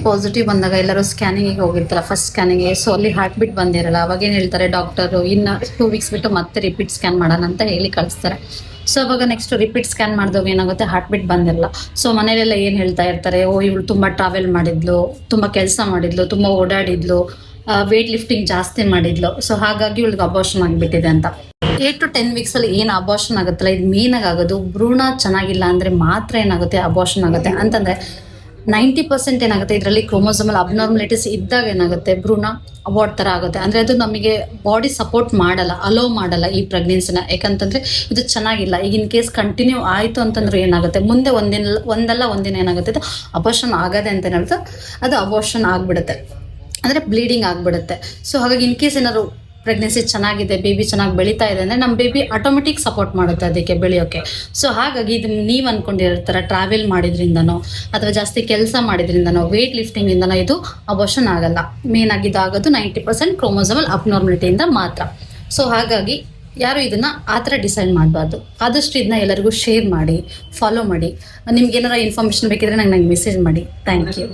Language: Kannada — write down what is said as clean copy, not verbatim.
ಪಾಸಿಟಿವ್ ಬಂದಾಗ ಎಲ್ಲರೂ ಸ್ಕ್ಯಾನಿಂಗಿಗೆ ಹೋಗಿರ್ತಾರೆ, ಫಸ್ಟ್ ಸ್ಕ್ಯಾನಿಂಗ್ಗೆ. ಸೊ ಅಲ್ಲಿ ಹಾರ್ಟ್ ಬೀಟ್ ಬಂದಿರಲ್ಲ. ಅವಾಗ ಏನು ಹೇಳ್ತಾರೆ ಡಾಕ್ಟರು, ಇನ್ನು 2 ವೀಕ್ಸ್ ಬಿಟ್ಟು ಮತ್ತೆ ರಿಪೀಟ್ ಸ್ಕ್ಯಾನ್ ಮಾಡೋಣ ಅಂತ ಹೇಳಿ ಕಳಿಸ್ತಾರೆ. ಸೊ ಅವಾಗ ನೆಕ್ಸ್ಟ್ ರಿಪೀಟ್ ಸ್ಕ್ಯಾನ್ ಮಾಡಿದಾಗ ಏನಾಗುತ್ತೆ, ಹಾರ್ಟ್ ಬೀಟ್ ಬಂದಿರಲ್ಲ. ಸೊ ಮನೇಲೆಲ್ಲ ಏನು ಹೇಳ್ತಾ ಇರ್ತಾರೆ, ಓ ಇವಳು ತುಂಬ ಟ್ರಾವೆಲ್ ಮಾಡಿದ್ಲು, ತುಂಬ ಕೆಲಸ ಮಾಡಿದ್ಲು, ತುಂಬ ಓಡಾಡಿದ್ಲು, ವೇಟ್ ಲಿಫ್ಟಿಂಗ್ ಜಾಸ್ತಿ ಮಾಡಿದ್ಲು, ಸೊ ಹಾಗಾಗಿ ಇವಳಿಗೆ ಅಬಾರ್ಷನ್ ಆಗಿಬಿಟ್ಟಿದೆ ಅಂತ. 8 to 10 ವೀಕ್ಸಲ್ಲಿ ಏನು ಅಬಾರ್ಷನ್ ಆಗುತ್ತಲ್ಲ, ಇದು ಮೇನಾಗಿ ಆಗೋದು ಭ್ರೂಣ ಚೆನ್ನಾಗಿಲ್ಲ ಅಂದರೆ ಮಾತ್ರ ಏನಾಗುತ್ತೆ, ಅಬಾರ್ಷನ್ ಆಗುತ್ತೆ. ಅಂತಂದರೆ 90% ಏನಾಗುತ್ತೆ, ಇದರಲ್ಲಿ ಕ್ರೋಮೋಸೋಮಲ್ ಅಬ್ನಾರ್ಮಲಿಟೀಸ್ ಇದ್ದಾಗ ಏನಾಗುತ್ತೆ, ಭ್ರೂಣ ಅಬಾರ್ಟ್ ಥರ ಆಗುತ್ತೆ. ಅಂದರೆ ಅದು ನಮಗೆ ಬಾಡಿ ಸಪೋರ್ಟ್ ಮಾಡಲ್ಲ, ಅಲೋ ಮಾಡಲ್ಲ ಈ ಪ್ರೆಗ್ನೆನ್ಸಿನ. ಯಾಕಂತಂದರೆ ಇದು ಚೆನ್ನಾಗಿಲ್ಲ. ಈಗ ಇನ್ ಕೇಸ್ ಕಂಟಿನ್ಯೂ ಆಯಿತು ಅಂತಂದ್ರೆ ಏನಾಗುತ್ತೆ, ಮುಂದೆ ಒಂದಲ್ಲ ಒಂದಿನ ಏನಾಗುತ್ತೆ, ಇದು ಅಬಾರ್ಷನ್ ಆಗದೆ ಅಂತ ಏನಾಗುತ್ತೆ, ಅದು ಅಬಾರ್ಷನ್ ಆಗಿಬಿಡುತ್ತೆ, ಅಂದರೆ ಬ್ಲೀಡಿಂಗ್ ಆಗಿಬಿಡುತ್ತೆ. ಸೊ ಹಾಗಾಗಿ ಇನ್ ಕೇಸ್ ಏನಾದ್ರು ಪ್ರೆಗ್ನೆನ್ಸಿ ಚೆನ್ನಾಗಿದೆ, ಬೇಬಿ ಚೆನ್ನಾಗಿ ಬೆಳೀತಾ ಇದೆ ಅಂದರೆ ನಮ್ಮ ಬೇಬಿ ಆಟೋಮೆಟಿಕ್ ಸಪೋರ್ಟ್ ಮಾಡುತ್ತೆ ಅದಕ್ಕೆ ಬೆಳೆಯೋಕ್ಕೆ. ಸೊ ಹಾಗಾಗಿ ಇದು ನೀವು ಅಂದ್ಕೊಂಡಿರ್ತಾರೆ ಟ್ರಾವೆಲ್ ಮಾಡಿದ್ರಿಂದನೋ ಅಥವಾ ಜಾಸ್ತಿ ಕೆಲಸ ಮಾಡಿದ್ರಿಂದನೋ ವೇಟ್ ಲಿಫ್ಟಿಂಗಿಂದನೋ ಇದು ಅಬಾರ್ಷನ್ ಆಗಲ್ಲ. ಮೇನಾಗಿ ಇದಾಗೋದು 90% ಕ್ರೋಮೋಸೋಮಲ್ ಅಬ್ನಾರ್ಮಲಿಟಿಯಿಂದ ಮಾತ್ರ. ಸೊ ಹಾಗಾಗಿ ಯಾರು ಇದನ್ನು ಆ ಥರ ಡಿಸೈಡ್ ಮಾಡಬಾರ್ದು. ಆದಷ್ಟು ಇದನ್ನ ಎಲ್ಲರಿಗೂ ಶೇರ್ ಮಾಡಿ, ಫಾಲೋ ಮಾಡಿ. ನಿಮ್ಗೆ ಏನಾರ ಇನ್ಫಾರ್ಮೇಷನ್ ಬೇಕಿದ್ರೆ ನಂಗೆ ಮೆಸೇಜ್ ಮಾಡಿ. Thank you.